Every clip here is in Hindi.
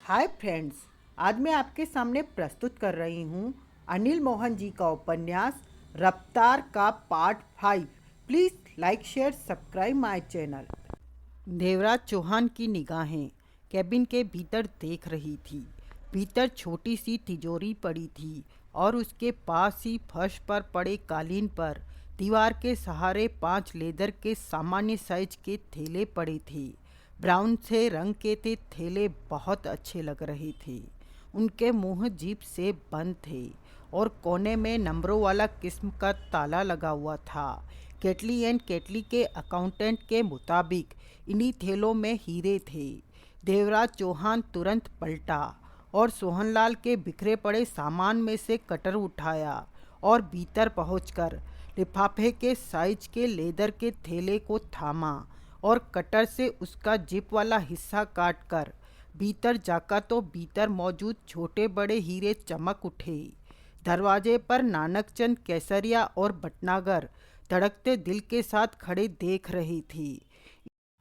हाय फ्रेंड्स, आज मैं आपके सामने प्रस्तुत कर रही हूँ अनिल मोहन जी का उपन्यास रफ्तार का part 5। Please like share subscribe my channel. Devraj Chauhan की निगाहें कैबिन के भीतर देख रही थी। भीतर छोटी सी तिजोरी पड़ी थी और उसके पास ही फर्श पर पड़े कालीन पर दीवार के सहारे 5 लेदर के सामान्य साइज के थैले पड़े थे। ब्राउन से रंग के थैले बहुत अच्छे लग रहे थे। उनके मुंह जीप से बंद थे और कोने में नंबरों वाला किस्म का ताला लगा हुआ था। केटली एंड केटली के अकाउंटेंट के मुताबिक इन्हीं थैलों में हीरे थे। देवराज चौहान तुरंत पलटा और सोहनलाल के बिखरे पड़े सामान में से कटर उठाया और भीतर पहुंचकर लिफाफे के साइज के लेदर के थैले को थामा और कटर से उसका जिप वाला हिस्सा काटकर भीतर जाका तो भीतर मौजूद छोटे बड़े हीरे चमक उठे। दरवाजे पर नानकचंद, केसरिया और भटनागर धड़कते दिल के साथ खड़े देख रही थी।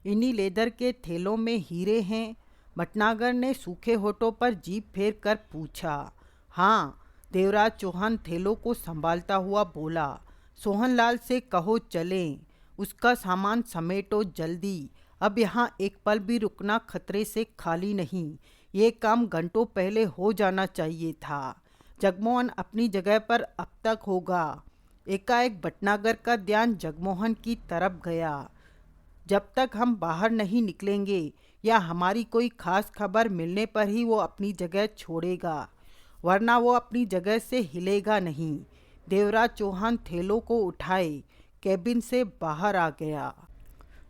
इन्हीं लेदर के थैलों में हीरे हैं? भटनागर ने सूखे होठों पर जीभ फेर कर पूछा। हाँ, देवराज चौहान थैलों को संभालता हुआ बोला। सोहनलाल से कहो चलें, उसका सामान समेटो जल्दी। अब यहाँ एक पल भी रुकना खतरे से खाली नहीं। ये काम घंटों पहले हो जाना चाहिए था। जगमोहन अपनी जगह पर अब तक होगा। एकाएक भटनागर का ध्यान जगमोहन की तरफ गया। जब तक हम बाहर नहीं निकलेंगे या हमारी कोई खास खबर मिलने पर ही वो अपनी जगह छोड़ेगा, वरना वो अपनी जगह से हिलेगा नहीं। देवराज चौहान थैलों को उठाए कैबिन से बाहर आ गया।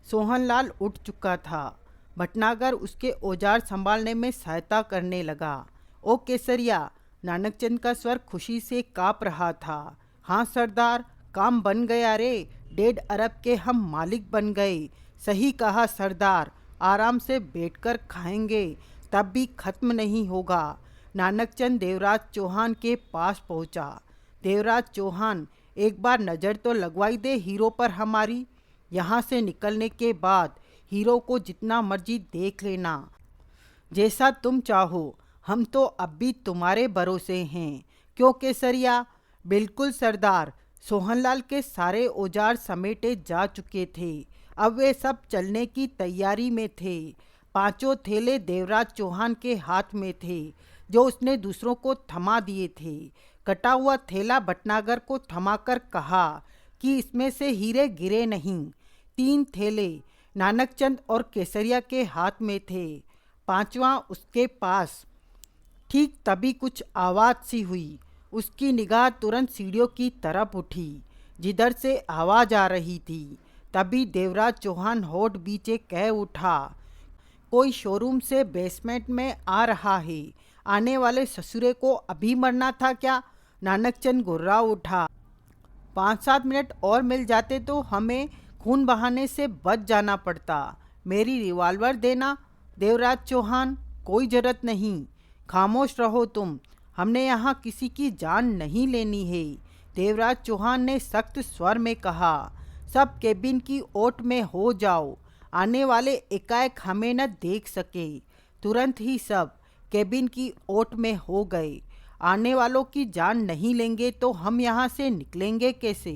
सोहनलाल उठ चुका था। भटनागर उसके औजार संभालने में सहायता करने लगा। ओ केसरिया, नानकचंद का स्वर खुशी से काँप रहा था। हाँ सरदार, काम बन गया रे। 1.5 अरब के हम मालिक बन गए। सही कहा सरदार, आराम से बैठकर खाएंगे तब भी खत्म नहीं होगा। नानकचंद देवराज चौहान के पास पहुंचा। देवराज चौहान, एक बार नज़र तो लगवाई दे हीरो पर हमारी। यहाँ से निकलने के बाद हीरो को जितना मर्जी देख लेना, जैसा तुम चाहो। हम तो अब भी तुम्हारे भरोसे हैं। क्यों केसरिया? बिल्कुल सरदार। सोहनलाल के सारे औजार समेटे जा चुके थे। अब वे सब चलने की तैयारी में थे। 5 थैले देवराज चौहान के हाथ में थे, जो उसने दूसरों को थमा दिए थे। कटा हुआ थैला भटनागर को थमाकर कहा कि इसमें से हीरे गिरे नहीं। 3 थैले नानकचंद और केसरिया के हाथ में थे, 5वां उसके पास। ठीक तभी कुछ आवाज़ सी हुई। उसकी निगाह तुरंत सीढ़ियों की तरफ उठी, जिधर से आवाज़ आ रही थी। तभी देवराज चौहान होठ बीचे कह उठा, कोई शोरूम से बेसमेंट में आ रहा है। आने वाले ससुरे को अभी मरना था क्या? नानकचंद गुर्रा उठा। 5-7 मिनट और मिल जाते तो हमें खून बहाने से बच जाना पड़ता। मेरी रिवॉल्वर देना। देवराज चौहान, कोई जरूरत नहीं। खामोश रहो तुम। हमने यहाँ किसी की जान नहीं लेनी है। देवराज चौहान ने सख्त स्वर में कहा। सब केबिन की ओट में हो जाओ। आने वाले एकाएक हमें न देख सके। तुरंत ही सब केबिन की ओट में हो गए। आने वालों की जान नहीं लेंगे तो हम यहाँ से निकलेंगे कैसे?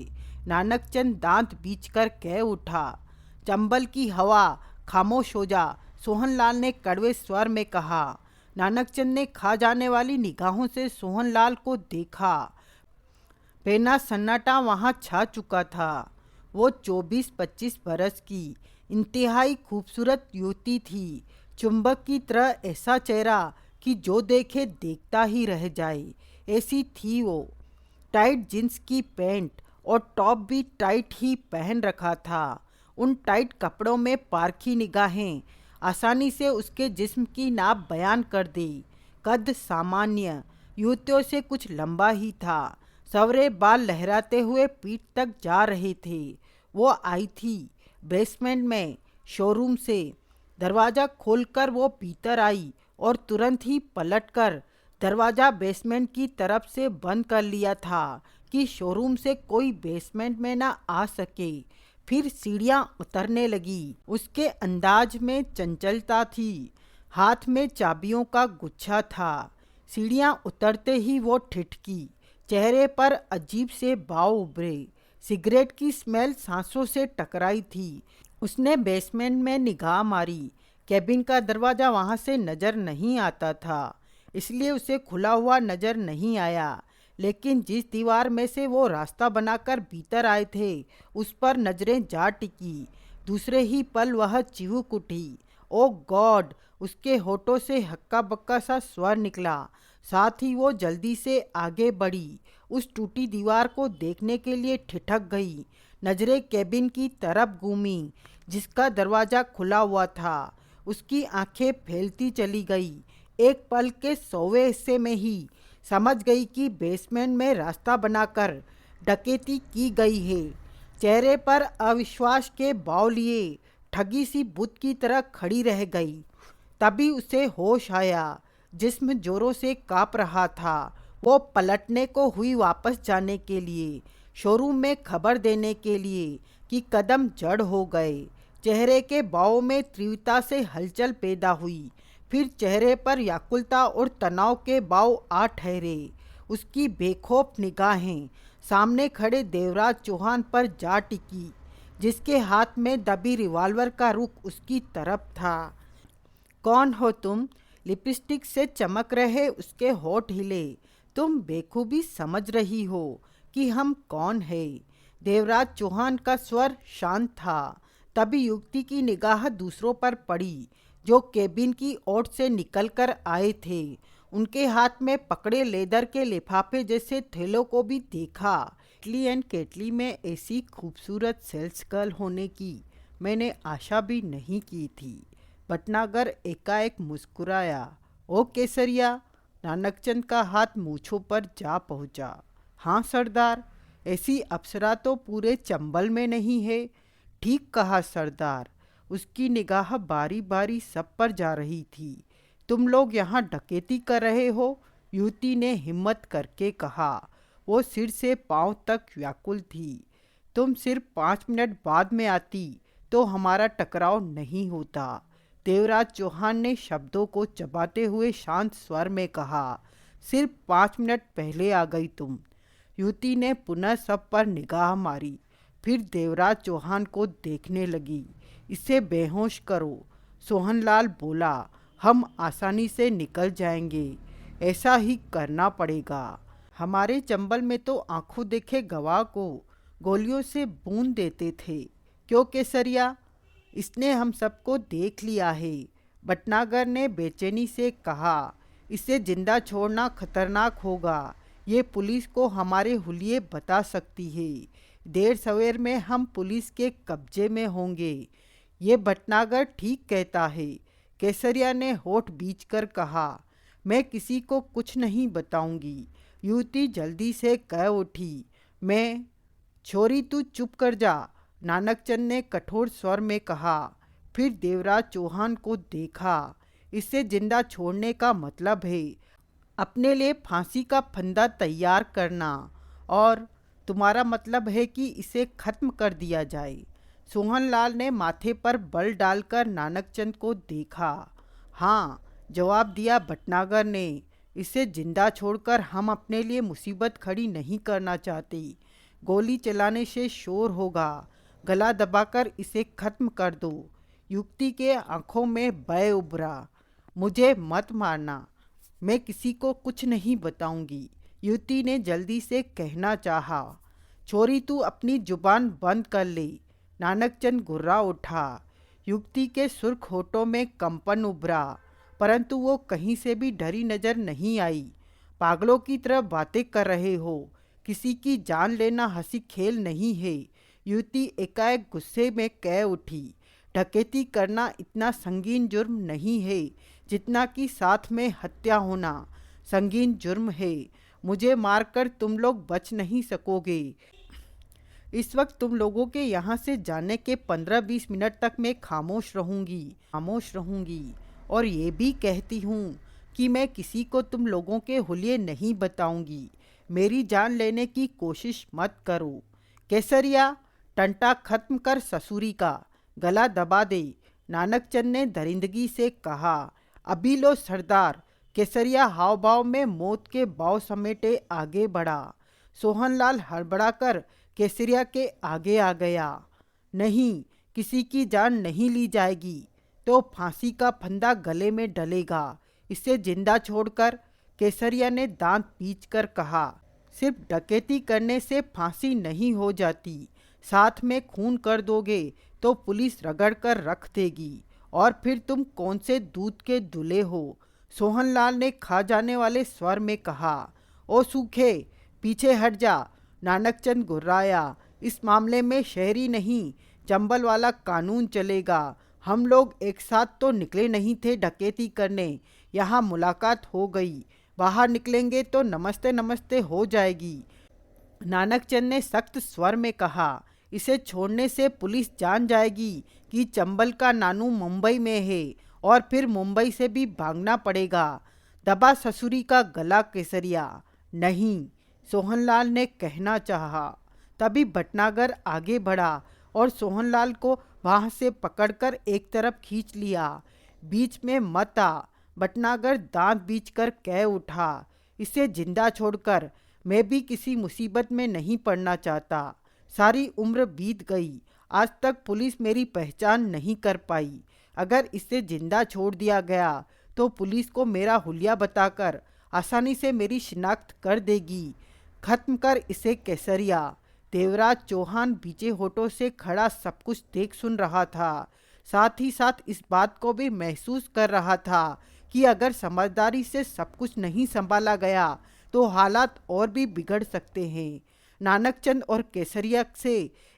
नानकचंद दांत बींचकर कह उठा। चंबल की हवा, खामोश हो जा, सोहनलाल ने कड़वे स्वर में कहा। नानकचंद ने खा जाने वाली निगाहों से सोहनलाल को देखा। बेना सन्नाटा वहाँ छा चुका था। वो 24-25 बरस की इंतहाई खूबसूरत युवती थी। चुंबक की तरह ऐसा चेहरा कि जो देखे देखता ही रह जाए, ऐसी थी वो। टाइट जींस की पैंट और टॉप भी टाइट ही पहन रखा था। उन टाइट कपड़ों में पारखी निगाहें आसानी से उसके जिस्म की नाप बयान कर दी। कद सामान्य, युवतियों से कुछ लंबा ही था। सवरे बाल लहराते हुए पीठ तक जा रहे थे। वो आई थी बेसमेंट में, शोरूम से। दरवाज़ा खोलकर वो भीतर आई और तुरंत ही पलटकर दरवाज़ा बेसमेंट की तरफ से बंद कर लिया था कि शोरूम से कोई बेसमेंट में ना आ सके। फिर सीढ़ियाँ उतरने लगी। उसके अंदाज में चंचलता थी। हाथ में चाबियों का गुच्छा था। सीढ़ियाँ उतरते ही वो ठिठकी, चेहरे पर अजीब से भाव उभरे। सिगरेट की स्मेल सांसों से टकराई थी। उसने बेसमेंट में निगाह मारी। कैबिन का दरवाज़ा वहाँ से नज़र नहीं आता था, इसलिए उसे खुला हुआ नज़र नहीं आया। लेकिन जिस दीवार में से वो रास्ता बनाकर भीतर आए थे, उस पर नज़रें जा टिकी। दूसरे ही पल वह चिहुक उठी। ओ गॉड! उसके होठों से हक्का बक्का सा स्वर निकला। साथ ही वो जल्दी से आगे बढ़ी, उस टूटी दीवार को देखने के लिए ठिठक गई। नजरें केबिन की तरफ घूमी, जिसका दरवाज़ा खुला हुआ था। उसकी आंखें फैलती चली गई। एक पल के 100वें हिस्से में ही समझ गई कि बेसमेंट में रास्ता बनाकर डकैती की गई है। चेहरे पर अविश्वास के भाव लिए ठगी सी बुत की तरह खड़ी रह गई। तभी उसे होश आया। जिस्म जोरों से कांप रहा था। वो पलटने को हुई वापस जाने के लिए, शोरूम में खबर देने के लिए कि कदम जड़ हो गए। चेहरे के भावों में तीव्रता से हलचल पैदा हुई। फिर चेहरे पर व्याकुलता और तनाव के भाव आ ठहरे। उसकी बेखौफ निगाहें सामने खड़े देवराज चौहान पर जा टिकी, जिसके हाथ में दबी रिवॉल्वर का रुख उसकी तरफ था। कौन हो तुम? लिपस्टिक से चमक रहे उसके होठ हिले। तुम बेखूबी समझ रही हो कि हम कौन है। देवराज चौहान का स्वर शांत था। तभी युवती की निगाह दूसरों पर पड़ी, जो केबिन की ओर से निकलकर आए थे। उनके हाथ में पकड़े लेदर के लिफाफे जैसे थैलों को भी देखा। केटली एंड केटली में ऐसी खूबसूरत सेल्स गर्ल होने की मैंने आशा भी नहीं की थी। भटनागर एकाएक मुस्कुराया। ओ केसरिया! नानकचंद का हाथ मूछों पर जा पहुंचा। हाँ सरदार, ऐसी अप्सरा तो पूरे चंबल में नहीं है। ठीक कहा सरदार। उसकी निगाह बारी बारी सब पर जा रही थी। तुम लोग यहाँ डकैती कर रहे हो? युवती ने हिम्मत करके कहा। वो सिर से पांव तक व्याकुल थी। तुम सिर्फ 5 मिनट बाद में आती तो हमारा टकराव नहीं होता। देवराज चौहान ने शब्दों को चबाते हुए शांत स्वर में कहा। सिर्फ 5 मिनट पहले आ गई तुम। युवती ने पुनः सब पर निगाह मारी, फिर देवराज चौहान को देखने लगी। इसे बेहोश करो, सोहनलाल बोला। हम आसानी से निकल जाएंगे। ऐसा ही करना पड़ेगा। हमारे चंबल में तो आंखों देखे गवाह को गोलियों से बूंद देते थे। क्यों केसरिया? इसने हम सबको देख लिया है। भटनागर ने बेचैनी से कहा। इसे जिंदा छोड़ना खतरनाक होगा। ये पुलिस को हमारे हुलिये बता सकती है। देर सवेर में हम पुलिस के कब्जे में होंगे। ये भटनागर ठीक कहता है। केसरिया ने होठ बींचकर कहा। मैं किसी को कुछ नहीं बताऊंगी। युवती जल्दी से कह उठी। मैं? छोरी तू चुप कर जा, नानकचंद ने कठोर स्वर में कहा। फिर देवराज चौहान को देखा। इसे जिंदा छोड़ने का मतलब है अपने लिए फांसी का फंदा तैयार करना, और तुम्हारा मतलब है कि इसे खत्म कर दिया जाए। सोहनलाल ने माथे पर बल डालकर नानकचंद को देखा। हाँ, जवाब दिया भटनागर ने। इसे जिंदा छोड़कर हम अपने लिए मुसीबत खड़ी नहीं करना चाहते। गोली चलाने से शोर होगा। गला दबाकर इसे खत्म कर दो। युवती के आंखों में भय उभरा। मुझे मत मारना, मैं किसी को कुछ नहीं बताऊंगी, युवती ने जल्दी से कहना चाहा। छोरी तू अपनी जुबान बंद कर ले। नानकचंद गुर्रा उठा। युवती के सुर्ख होठों में कंपन उभरा, परंतु वो कहीं से भी डरी नजर नहीं आई। पागलों की तरह बातें कर रहे हो। किसी की जान लेना हंसी खेल नहीं है। युवती एकाएक गुस्से में कह उठी। डकैती करना इतना संगीन जुर्म नहीं है जितना कि साथ में हत्या होना संगीन जुर्म है। मुझे मारकर तुम लोग बच नहीं सकोगे। इस वक्त तुम लोगों के यहाँ से जाने के 15-20 मिनट तक मैं खामोश रहूँगी और ये भी कहती हूँ कि मैं किसी को तुम लोगों के हुलिये नहीं बताऊँगी। मेरी जान लेने की कोशिश मत करो। केसरिया, टंटा खत्म कर ससुरी का, गला दबा दे, नानकचंद ने दरिंदगी से कहा। अभी लो सरदार। केसरिया हाव भाव में मौत के भाव समेटे आगे बढ़ा। सोहनलाल हड़बड़ाकर केसरिया के आगे आ गया। नहीं, किसी की जान नहीं ली जाएगी तो फांसी का फंदा गले में डलेगा। इसे जिंदा छोड़कर, केसरिया ने दांत पीच कर कहा, सिर्फ डकैती करने से फांसी नहीं हो जाती, साथ में खून कर दोगे तो पुलिस रगड़ कर रख देगी, और फिर तुम कौन से दूध के दूल्हे हो। सोहनलाल ने खा जाने वाले स्वर में कहा। ओ सूखे, पीछे हट जा। नानकचंद गुर्राया। इस मामले में शहरी नहीं, चंबल वाला कानून चलेगा। हम लोग एक साथ तो निकले नहीं थे डकैती करने। यहाँ मुलाकात हो गई, बाहर निकलेंगे तो नमस्ते नमस्ते हो जाएगी। नानकचंद ने सख्त स्वर में कहा, इसे छोड़ने से पुलिस जान जाएगी कि चंबल का नानू मुंबई में है, और फिर मुंबई से भी भागना पड़ेगा। दबा ससुरी का गला केसरिया। नहीं, सोहनलाल ने कहना चाहा। तभी भटनागर आगे बढ़ा और सोहनलाल को वहां से पकड़कर एक तरफ खींच लिया। बीच में मत आ। भटनागर दांत बींचकर कह उठा, इसे जिंदा छोड़कर मैं भी किसी मुसीबत में नहीं पड़ना चाहता। सारी उम्र बीत गई, आज तक पुलिस मेरी पहचान नहीं कर पाई। अगर इसे जिंदा छोड़ दिया गया तो पुलिस को मेरा हुलिया बताकर आसानी से मेरी शिनाख्त कर देगी। खत्म कर इसे केसरिया। देवराज चौहान बीचे होठों से खड़ा सब कुछ देख सुन रहा था। साथ ही साथ इस बात को भी महसूस कर रहा था कि अगर समझदारी से सब कुछ नहीं संभाला गया तो हालात और भी बिगड़ सकते हैं। नानकचंद और केसरिया से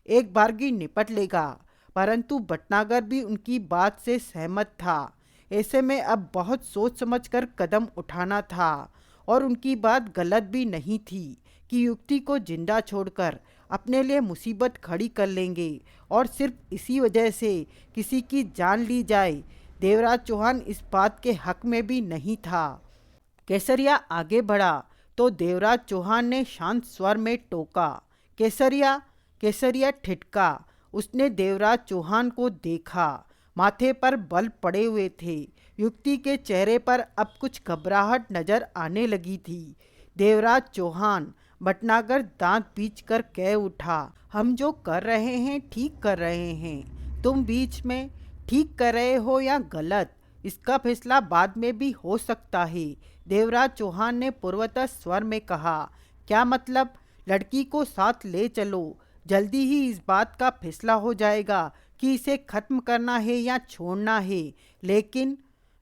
एक बारगी निपट लेगा, परंतु भटनागर भी उनकी बात से सहमत था। ऐसे में अब बहुत सोच समझकर कदम उठाना था, और उनकी बात गलत भी नहीं थी कि युक्ति को जिंदा छोड़कर अपने लिए मुसीबत खड़ी कर लेंगे, और सिर्फ इसी वजह से किसी की जान ली जाए। देवराज चौहान इस बात के हक में भी नहीं था। केसरिया आगे बढ़ा तो देवराज चौहान ने शांत स्वर में टोका, केसरिया। केसरिया ठिठका। उसने देवराज चौहान को देखा। माथे पर बल पड़े हुए थे। युक्ति के चेहरे पर अब कुछ घबराहट नजर आने लगी थी। देवराज चौहान। भटनागर दांत पीच कर कह उठा, हम जो कर रहे हैं ठीक कर रहे हैं। तुम बीच में ठीक कर रहे हो या गलत, इसका फैसला बाद में भी हो सकता है। देवराज चौहान ने पूर्वतः स्वर में कहा, क्या मतलब? लड़की को साथ ले चलो, जल्दी ही इस बात का फैसला हो जाएगा कि इसे खत्म करना है या छोड़ना है। लेकिन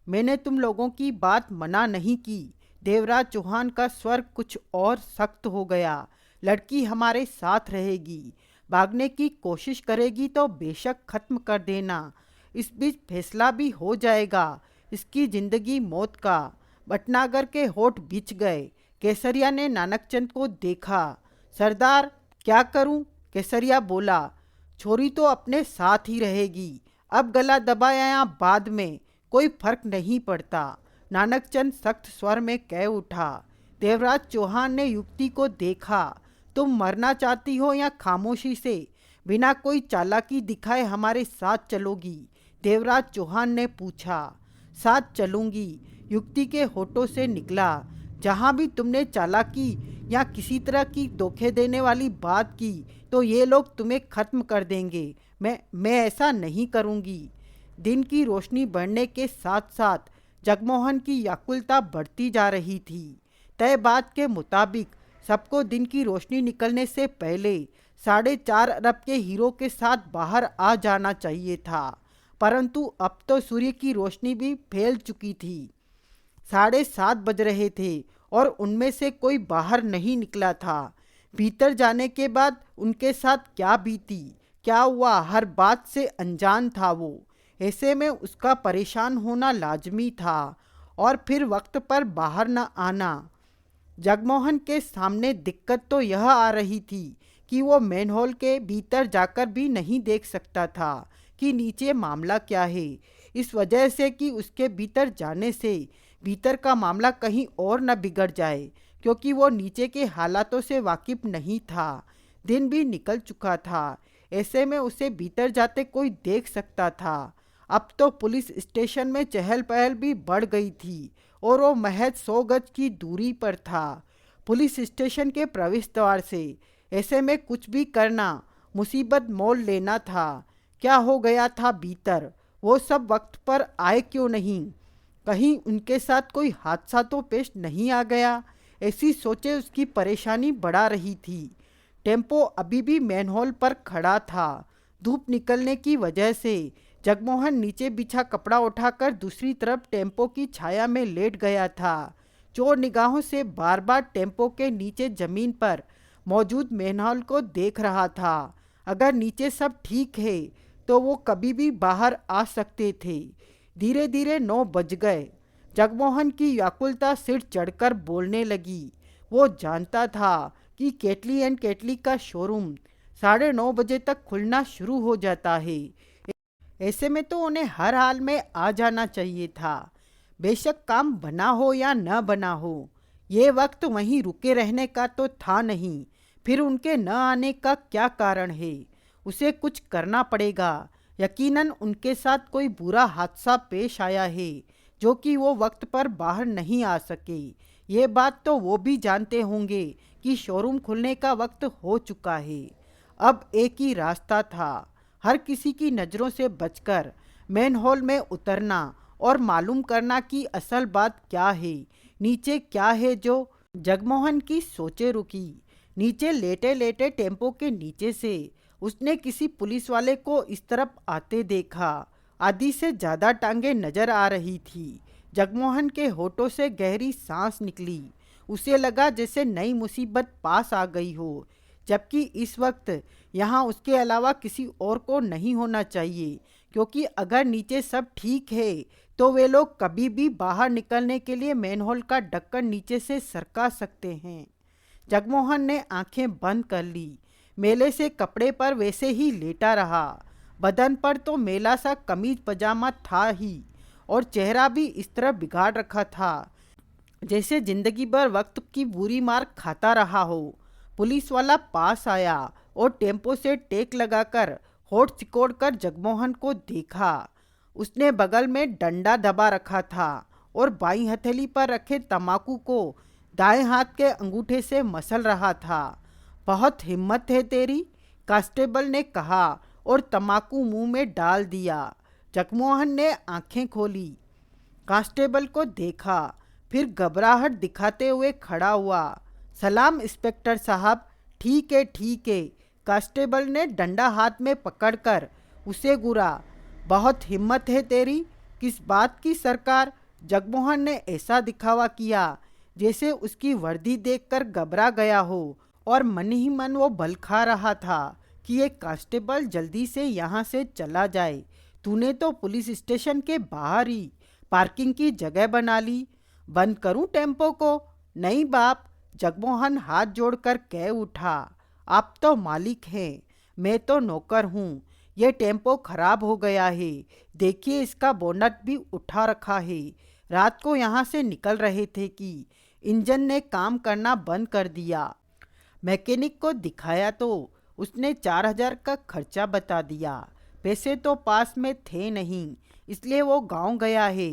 मैंने तुम लोगों की बात मना नहीं की। देवराज चौहान का स्वर कुछ और सख्त हो गया। लड़की हमारे साथ रहेगी, भागने की कोशिश करेगी तो बेशक खत्म कर देना। इस बीच फैसला भी हो जाएगा, इसकी जिंदगी मौत का। भटनागर के होठ बिछ गए। केसरिया ने नानकचंद को देखा। सरदार, क्या करूं? केसरिया बोला, छोरी तो अपने साथ ही रहेगी। अब गला दबाया या बाद में कोई फर्क नहीं पड़ता। नानकचंद सख्त स्वर में कह उठा। देवराज चौहान ने युक्ति को देखा। तुम मरना चाहती हो या खामोशी से बिना कोई चालाकी दिखाए हमारे साथ चलोगी? देवराज चौहान ने पूछा। साथ चलूंगी, युक्ति के होठों से निकला। जहां भी तुमने चालाकी या किसी तरह की धोखे देने वाली बात की तो ये लोग तुम्हें खत्म कर देंगे। मैं ऐसा नहीं करूंगी। दिन की रोशनी बढ़ने के साथ साथ जगमोहन की व्याकुलता बढ़ती जा रही थी। तय बात के मुताबिक सबको दिन की रोशनी निकलने से पहले 4.5 अरब के हीरो के साथ बाहर आ जाना चाहिए था, परंतु अब तो सूर्य की रोशनी भी फैल चुकी थी। 7:30 बज रहे थे और उनमें से कोई बाहर नहीं निकला था। भीतर जाने के बाद उनके साथ क्या बीती, क्या हुआ, हर बात से अनजान था वो। ऐसे में उसका परेशान होना लाजमी था, और फिर वक्त पर बाहर न आना। जगमोहन के सामने दिक्कत तो यह आ रही थी कि वो मैनहोल के भीतर जाकर भी नहीं देख सकता था कि नीचे मामला क्या है, इस वजह से कि उसके भीतर जाने से भीतर का मामला कहीं और न बिगड़ जाए, क्योंकि वो नीचे के हालातों से वाकिफ नहीं था। दिन भी निकल चुका था। ऐसे में उसे भीतर जाते कोई देख सकता था। अब तो पुलिस स्टेशन में चहल पहल भी बढ़ गई थी और वो महज 100 गज की दूरी पर था पुलिस स्टेशन के प्रवेश द्वार से। ऐसे में कुछ भी करना मुसीबत मोल लेना था। क्या हो गया था भीतर, वो सब वक्त पर आए क्यों नहीं? कहीं उनके साथ कोई हादसा तो पेश नहीं आ गया? ऐसी सोचें उसकी परेशानी बढ़ा रही थी। टेम्पो अभी भी मैनहोल पर खड़ा था। धूप निकलने की वजह से जगमोहन नीचे बिछा कपड़ा उठाकर दूसरी तरफ टेम्पो की छाया में लेट गया था। चोर निगाहों से बार बार टेम्पो के नीचे जमीन पर मौजूद मैनहोल को देख रहा था। अगर नीचे सब ठीक है तो वो कभी भी बाहर आ सकते थे। धीरे धीरे 9 बज गए। जगमोहन की व्याकुलता सिर चढ़कर बोलने लगी। वो जानता था कि केटली एंड केटली का शोरूम 9:30 बजे तक खुलना शुरू हो जाता है। ऐसे में तो उन्हें हर हाल में आ जाना चाहिए था, बेशक काम बना हो या न बना हो। ये वक्त वहीं रुके रहने का तो था नहीं। फिर उनके न आने का क्या कारण है? उसे कुछ करना पड़ेगा। यकीनन उनके साथ कोई बुरा हादसा पेश आया है जो कि वो वक्त पर बाहर नहीं आ सके। ये बात तो वो भी जानते होंगे कि शोरूम खुलने का वक्त हो चुका है। अब एक ही रास्ता था, हर किसी की नज़रों से बचकर मेन हॉल में उतरना और मालूम करना कि असल बात क्या है, नीचे क्या है। जो जगमोहन की सोचे रुकी। नीचे लेटे लेटे टेम्पो के नीचे से उसने किसी पुलिस वाले को इस तरफ आते देखा। आधी से ज़्यादा टांगे नजर आ रही थी। जगमोहन के होठों से गहरी सांस निकली। उसे लगा जैसे नई मुसीबत पास आ गई हो, जबकि इस वक्त यहाँ उसके अलावा किसी और को नहीं होना चाहिए, क्योंकि अगर नीचे सब ठीक है तो वे लोग कभी भी बाहर निकलने के लिए मेनहोल का ढक्कन नीचे से सरका सकते हैं। जगमोहन ने आंखें बंद कर ली। मेले से कपड़े पर वैसे ही लेटा रहा। बदन पर तो मेला सा कमीज पजामा था ही और चेहरा भी इस तरह बिगाड़ रखा था जैसे जिंदगी भर वक्त की बुरी मार खाता रहा हो। पुलिस वाला पास आया और टेम्पो से टेक लगाकर होठ सिकोड़कर जगमोहन को देखा। उसने बगल में डंडा दबा रखा था और बाईं हथेली पर रखे तम्बाकू को दाएं हाथ के अंगूठे से मसल रहा था। बहुत हिम्मत है तेरी, कांस्टेबल ने कहा और तम्बाकू मुंह में डाल दिया। जगमोहन ने आंखें खोली, कांस्टेबल को देखा, फिर घबराहट दिखाते हुए खड़ा हुआ। सलाम इंस्पेक्टर साहब। ठीक है ठीक है। कांस्टेबल ने डंडा हाथ में पकड़कर उसे घूरा। बहुत हिम्मत है तेरी। किस बात की सरकार? जगमोहन ने ऐसा दिखावा किया जैसे उसकी वर्दी देखकर घबरा गया हो और मन ही मन वो बल खा रहा था कि ये कांस्टेबल जल्दी से यहाँ से चला जाए। तूने तो पुलिस स्टेशन के बाहर ही पार्किंग की जगह बना ली। बंद करूं टेम्पो को? नहीं बाप, जगमोहन हाथ जोड़कर कह उठा। आप तो मालिक हैं, मैं तो नौकर हूँ। ये टेम्पो खराब हो गया है, देखिए इसका बोनट भी उठा रखा है। रात को यहाँ से निकल रहे थे कि इंजन ने काम करना बंद कर दिया। मैकेनिक को दिखाया तो उसने 4,000 का खर्चा बता दिया। पैसे तो पास में थे नहीं, इसलिए वो गांव गया है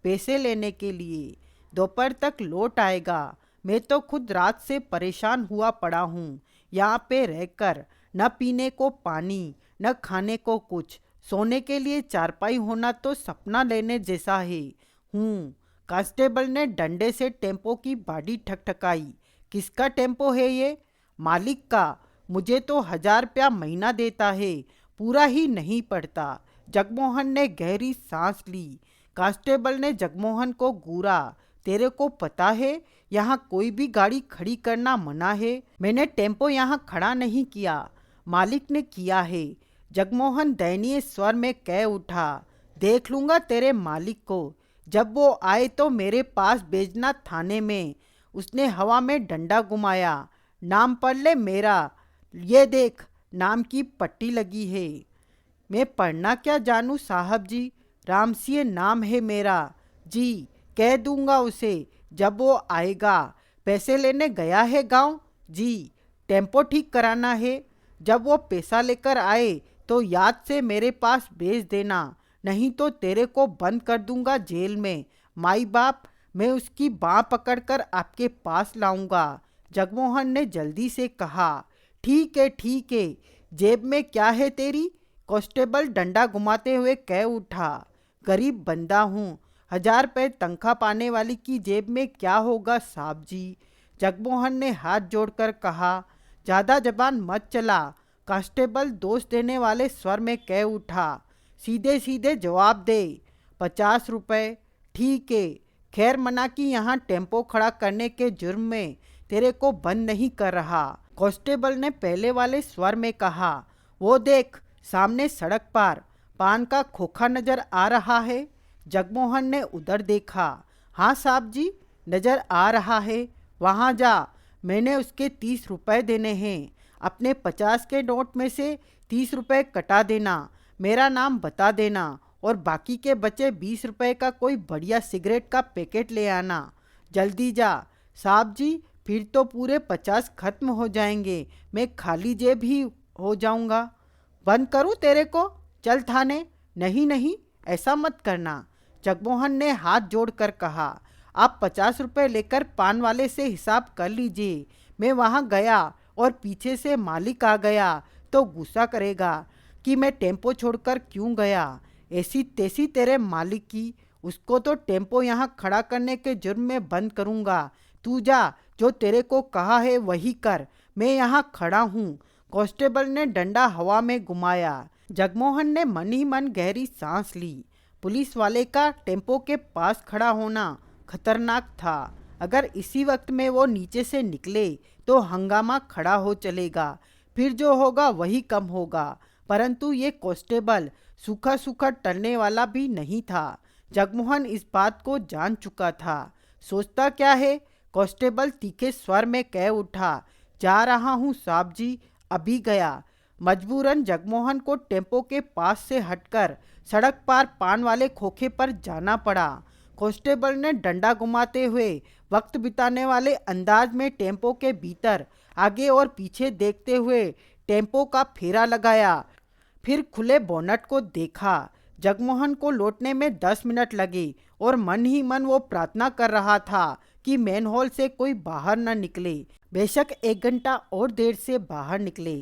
पैसे लेने के लिए। दोपहर तक लौट आएगा। मैं तो खुद रात से परेशान हुआ पड़ा हूँ यहाँ पे रहकर। न पीने को पानी, न खाने को कुछ, सोने के लिए चारपाई होना तो सपना लेने जैसा है। कांस्टेबल ने डंडे से टेम्पो की बाड़ी ठकठकाई। किसका टेम्पो है ये? मालिक का। मुझे तो 1,000 रुपया महीना देता है, पूरा ही नहीं पड़ता। जगमोहन ने गहरी सांस ली। कांस्टेबल ने जगमोहन को घूरा। तेरे को पता है यहाँ कोई भी गाड़ी खड़ी करना मना है। मैंने टेम्पो यहाँ खड़ा नहीं किया, मालिक ने किया है। जगमोहन दयनीय स्वर में कह उठा। देख लूँगा तेरे मालिक को, जब वो आए तो मेरे पास भेजना थाने में। उसने हवा में डंडा घुमाया। नाम पढ़ ले मेरा, ये देख नाम की पट्टी लगी है। मैं पढ़ना क्या जानूँ साहब जी, रामसिंह नाम है मेरा जी। कह दूंगा उसे जब वो आएगा। पैसे लेने गया है गांव जी, टेम्पो ठीक कराना है। जब वो पैसा लेकर आए तो याद से मेरे पास भेज देना, नहीं तो तेरे को बंद कर दूंगा जेल में। माई बाप, मैं उसकी बाँह पकड़कर आपके पास लाऊंगा। जगमोहन ने जल्दी से कहा। ठीक है ठीक है, जेब में क्या है तेरी? कांस्टेबल डंडा घुमाते हुए कह उठा। गरीब बंदा हूँ, 1000 रुपये तनख्वाह पाने वाली की जेब में क्या होगा साहब जी। जगमोहन ने हाथ जोड़कर कहा। ज़्यादा जबान मत चला, कांस्टेबल दोष देने वाले स्वर में कह उठा। सीधे सीधे जवाब दे। 50 रुपये। ठीक है, खैर मना की यहाँ टेम्पो खड़ा करने के जुर्म में तेरे को बंद नहीं कर रहा। कांस्टेबल ने पहले वाले स्वर में कहा। वो देख, सामने सड़क पार पान का खोखा नजर आ रहा है। जगमोहन ने उधर देखा। हाँ साहब जी, नजर आ रहा है। वहाँ जा, मैंने उसके 30 रुपये देने हैं। अपने 50 के नोट में से 30 रुपये कटा देना, मेरा नाम बता देना और बाकी के बचे 20 रुपये का कोई बढ़िया सिगरेट का पैकेट ले आना। जल्दी जा साहब जी, फिर तो पूरे 50 खत्म हो जाएंगे, मैं खाली जेब ही हो जाऊंगा। बंद करूं तेरे को? चल थाने। नहीं नहीं, ऐसा मत करना, जगमोहन ने हाथ जोड़कर कहा। आप 50 रुपये लेकर पान वाले से हिसाब कर लीजिए। मैं वहाँ गया और पीछे से मालिक आ गया तो गुस्सा करेगा कि मैं टेम्पो छोड़कर क्यों गया। ऐसी तैसी तेरे मालिक की, उसको तो टेम्पो यहाँ खड़ा करने के जुर्म में बंद करूँगा। तू जा, जो तेरे को कहा है वही कर, मैं यहाँ खड़ा हूँ। कांस्टेबल ने डंडा हवा में घुमाया। जगमोहन ने मन ही मन गहरी सांस ली। पुलिस वाले का टेम्पो के पास खड़ा होना खतरनाक था। अगर इसी वक्त में वो नीचे से निकले तो हंगामा खड़ा हो चलेगा, फिर जो होगा वही कम होगा। परंतु ये कांस्टेबल सूखा सूखा टलने वाला भी नहीं था। जगमोहन इस बात को जान चुका था। सोचता क्या है, कांस्टेबल तीखे स्वर में कह उठा। जा रहा हूँ साहब जी, अभी गया। मजबूरन जगमोहन को टेम्पो के पास से हटकर सड़क पार पान वाले खोखे पर जाना पड़ा। कांस्टेबल ने डंडा घुमाते हुए वक्त बिताने वाले अंदाज में टेम्पो के भीतर आगे और पीछे देखते हुए टेम्पो का फेरा लगाया, फिर खुले बोनट को देखा। जगमोहन को लौटने में 10 मिनट लगे और मन ही मन वो प्रार्थना कर रहा था कि मैनहोल से कोई बाहर न निकले। बेशक 1 घंटा और देर से बाहर निकले।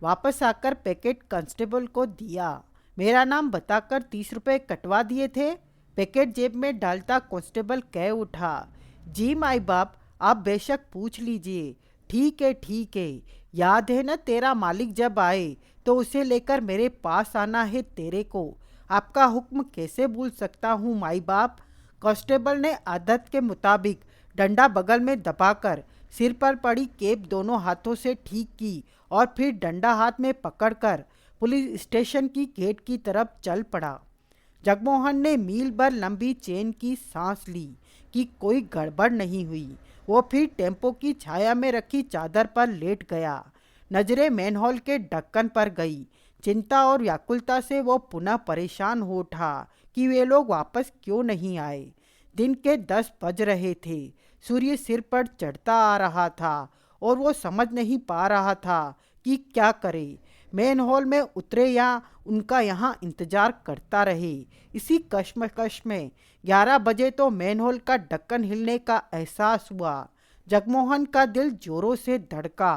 वापस आकर पैकेट कांस्टेबल को दिया। मेरा नाम बताकर 30 रुपये कटवा दिए थे। पैकेट जेब में डालता कांस्टेबल कह उठा। जी माई बाप, आप बेशक पूछ लीजिए। ठीक है ठीक है, याद है न तेरा मालिक जब आए तो उसे लेकर मेरे पास आना है तेरे को। आपका हुक्म कैसे भूल सकता हूँ माई बाप। कांस्टेबल ने आदत के मुताबिक डंडा बगल में दबाकर सिर पर पड़ी केप दोनों हाथों से ठीक की और फिर डंडा हाथ में पकड़कर पुलिस स्टेशन की गेट की तरफ चल पड़ा। जगमोहन ने मील भर लंबी चैन की सांस ली कि कोई गड़बड़ नहीं हुई। वो फिर टेम्पो की छाया में रखी चादर पर लेट गया। नजरें मैनहोल के ढक्कन पर गई। चिंता और व्याकुलता से वो पुनः परेशान हो उठा कि वे लोग वापस क्यों नहीं आए। दिन के 10 बज रहे थे। सूर्य सिर पर चढ़ता आ रहा था और वो समझ नहीं पा रहा था कि क्या करे। मैनहोल में उतरे या उनका यहाँ इंतजार करता रहे। इसी कश्मकश में 11 बजे तो मैनहोल का ढक्कन हिलने का एहसास हुआ। जगमोहन का दिल जोरों से धड़का।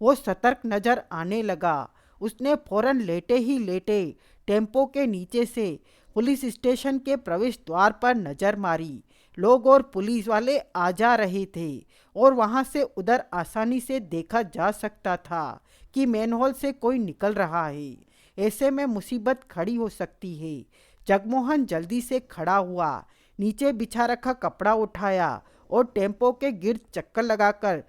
वो सतर्क नजर आने लगा। उसने फौरन लेटे ही लेटे टेम्पो के नीचे से पुलिस स्टेशन के प्रवेश द्वार पर नजर मारी। लोग और पुलिस वाले आ जा रहे थे और वहां से उधर आसानी से देखा जा सकता था कि मैनहोल से कोई निकल रहा है। ऐसे में मुसीबत खड़ी हो सकती है। जगमोहन जल्दी से खड़ा हुआ, नीचे बिछा रखा कपड़ा उठाया और टेम्पो के गिर्द चक्कर लगाकर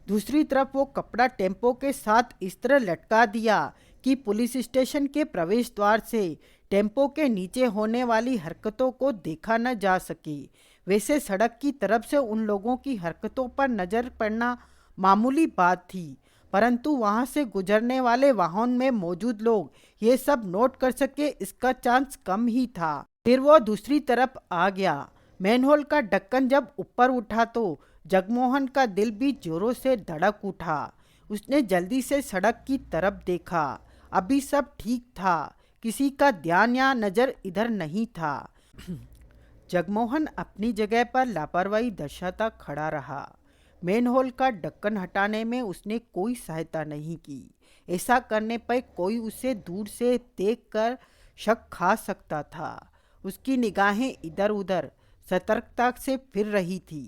दूसरी तरफ वो कपड़ा टेम्पो के साथ इस तरह लटका दिया कि पुलिस स्टेशन के प्रवेश द्वार से टेम्पो के नीचे होने वाली हरकतों को देखा न जा सके। वैसे सड़क की तरफ से उन लोगों की हरकतों पर नजर पड़ना मामूली बात थी, परंतु वहां से गुजरने वाले वाहन में मौजूद लोग ये सब नोट कर सके इसका चांस कम ही था। फिर वो दूसरी तरफ आ गया। मैनहोल का ढक्कन जब ऊपर उठा तो जगमोहन का दिल भी जोरों से धड़क उठा। उसने जल्दी से सड़क की तरफ देखा। अभी सब ठीक था, किसी का ध्यान या नज़र इधर नहीं था। जगमोहन अपनी जगह पर लापरवाही दर्शाता खड़ा रहा। मेनहोल का ढक्कन हटाने में उसने कोई सहायता नहीं की। ऐसा करने पर कोई उसे दूर से देखकर शक खा सकता था। उसकी निगाहें इधर उधर सतर्कता से फिर रही थी।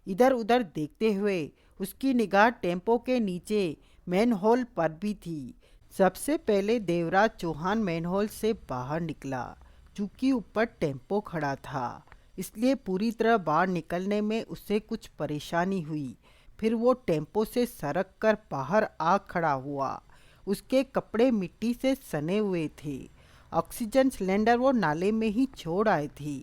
इधर उधर देखते हुए उसकी निगाह टेम्पो के नीचे मैनहोल पर भी थी। सबसे पहले देवराज चौहान मैनहोल से बाहर निकला। चूंकि ऊपर टेम्पो खड़ा था इसलिए पूरी तरह बाहर निकलने में उसे कुछ परेशानी हुई। फिर वो टेम्पो से सरक कर बाहर आ खड़ा हुआ। उसके कपड़े मिट्टी से सने हुए थे। ऑक्सीजन सिलेंडर वो नाले में ही छोड़ आए थे।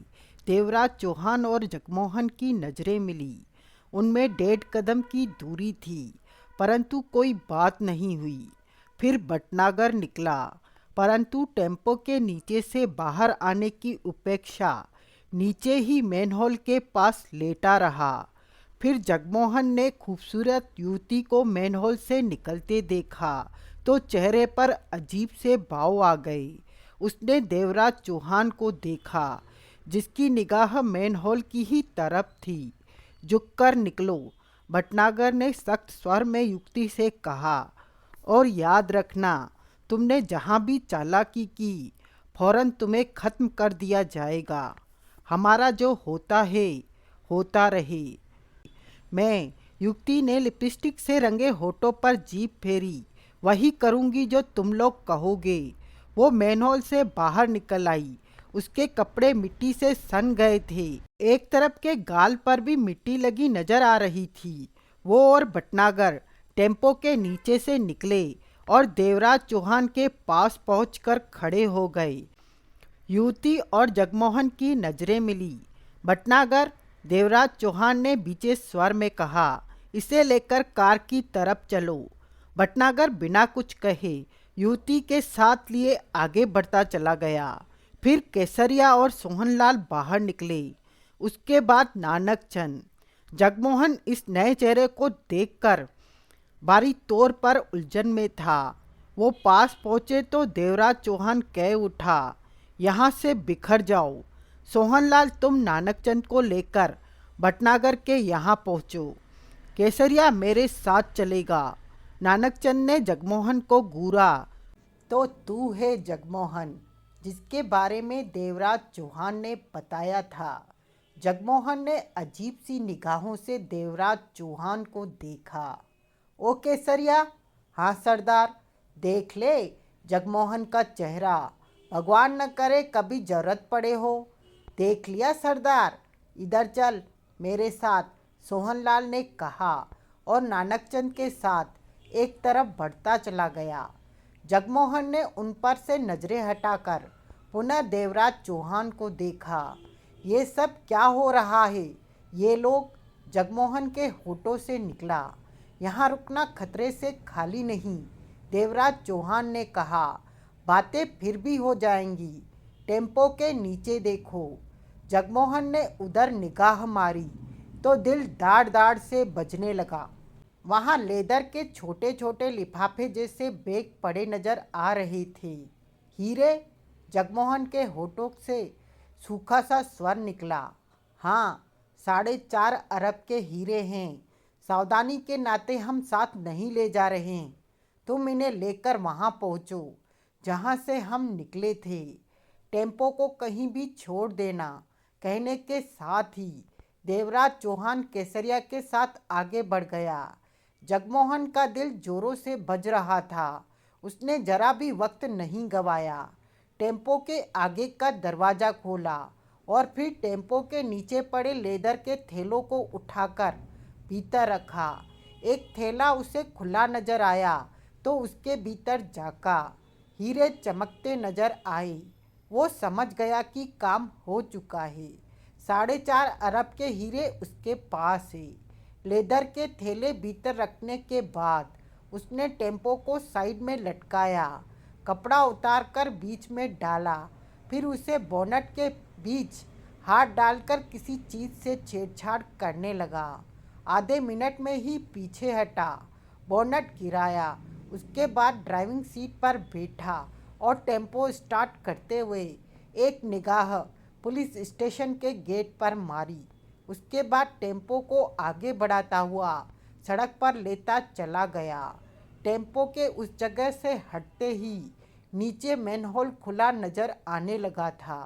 देवराज चौहान और जगमोहन की नज़रें मिली। उनमें 1.5 कदम की दूरी थी, परंतु कोई बात नहीं हुई। फिर भटनागर निकला, परंतु टेम्पो के नीचे से बाहर आने की उपेक्षा नीचे ही मैनहोल के पास लेटा रहा। फिर जगमोहन ने खूबसूरत युवती को मैनहोल से निकलते देखा तो चेहरे पर अजीब से भाव आ गए। उसने देवराज चौहान को देखा, जिसकी निगाह मैनहोल की ही तरफ थी। झुककर निकलो, भटनागर ने सख्त स्वर में युक्ति से कहा, और याद रखना, तुमने जहाँ भी चालाकी की फौरन तुम्हें खत्म कर दिया जाएगा। हमारा जो होता है होता रहे। मैं, युक्ति ने लिपस्टिक से रंगे होठों पर जीभ फेरी, वही करूँगी जो तुम लोग कहोगे। वो मैनहोल से बाहर निकल आई। उसके कपड़े मिट्टी से सन गए थे। एक तरफ के गाल पर भी मिट्टी लगी नजर आ रही थी। वो और भटनागर टेम्पो के नीचे से निकले और देवराज चौहान के पास पहुंचकर खड़े हो गए। युवती और जगमोहन की नजरें मिली। भटनागर, देवराज चौहान ने बीचे स्वर में कहा, इसे लेकर कार की तरफ चलो। भटनागर बिना कुछ कहे युवती के साथ लिए आगे बढ़ता चला गया। फिर केसरिया और सोहनलाल बाहर निकले। उसके बाद नानक चंद। जगमोहन इस नए चेहरे को देखकर बारी तौर पर उलझन में था। वो पास पहुँचे तो देवराज चौहान कह उठा, यहाँ से बिखर जाओ। सोहनलाल, तुम नानकचंद को लेकर भटनागर के यहाँ पहुँचो। केसरिया मेरे साथ चलेगा। नानकचंद ने जगमोहन को घूरा। तो तू है जगमोहन, जिसके बारे में देवराज चौहान ने बताया था। जगमोहन ने अजीब सी निगाहों से देवराज चौहान को देखा। ओ केसरिया, हाँ सरदार, देख ले जगमोहन का चेहरा, भगवान न करे कभी जरूरत पड़े हो। देख लिया सरदार, इधर चल मेरे साथ, सोहनलाल ने कहा और नानकचंद के साथ एक तरफ बढ़ता चला गया। जगमोहन ने उन पर से नजरें हटाकर पुनः देवराज चौहान को देखा। ये सब क्या हो रहा है? ये लोग, जगमोहन के होठों से निकला। यहाँ रुकना खतरे से खाली नहीं, देवराज चौहान ने कहा। बातें फिर भी हो जाएंगी। टेम्पो के नीचे देखो। जगमोहन ने उधर निगाह मारी तो दिल दाड़ दाड़ से बजने लगा। वहाँ लेदर के छोटे छोटे लिफाफे जैसे बैग पड़े नजर आ रहे थे। हीरे? जगमोहन के होठों से सूखा सा स्वर निकला। हाँ, 4.5 अरब के हीरे हैं। सावधानी के नाते हम साथ नहीं ले जा रहे हैं। तुम इन्हें लेकर वहाँ पहुँचो जहाँ से हम निकले थे। टेम्पो को कहीं भी छोड़ देना। कहने के साथ ही देवराज चौहान केसरिया के साथ आगे बढ़ गया। जगमोहन का दिल जोरों से बज रहा था। उसने जरा भी वक्त नहीं गवाया। टेम्पो के आगे का दरवाज़ा खोला और फिर टेम्पो के नीचे पड़े लेदर के थैलों को उठाकर भीतर रखा। एक थैला उसे खुला नजर आया तो उसके भीतर झाँका। हीरे चमकते नजर आए। वो समझ गया कि काम हो चुका है। 4.5 अरब के हीरे उसके पास है। लेदर के थैले भीतर रखने के बाद उसने टेम्पो को साइड में लटकाया, कपड़ा उतारकर बीच में डाला, फिर उसे बोनट के बीच हाथ डालकर किसी चीज़ से छेड़छाड़ करने लगा। आधे मिनट में ही पीछे हटा, बोनट गिराया, उसके बाद ड्राइविंग सीट पर बैठा और टेम्पो स्टार्ट करते हुए एक निगाह पुलिस स्टेशन के गेट पर मारी। उसके बाद टेम्पो को आगे बढ़ाता हुआ सड़क पर लेता चला गया। टेम्पो के उस जगह से हटते ही नीचे मैनहोल खुला नजर आने लगा था।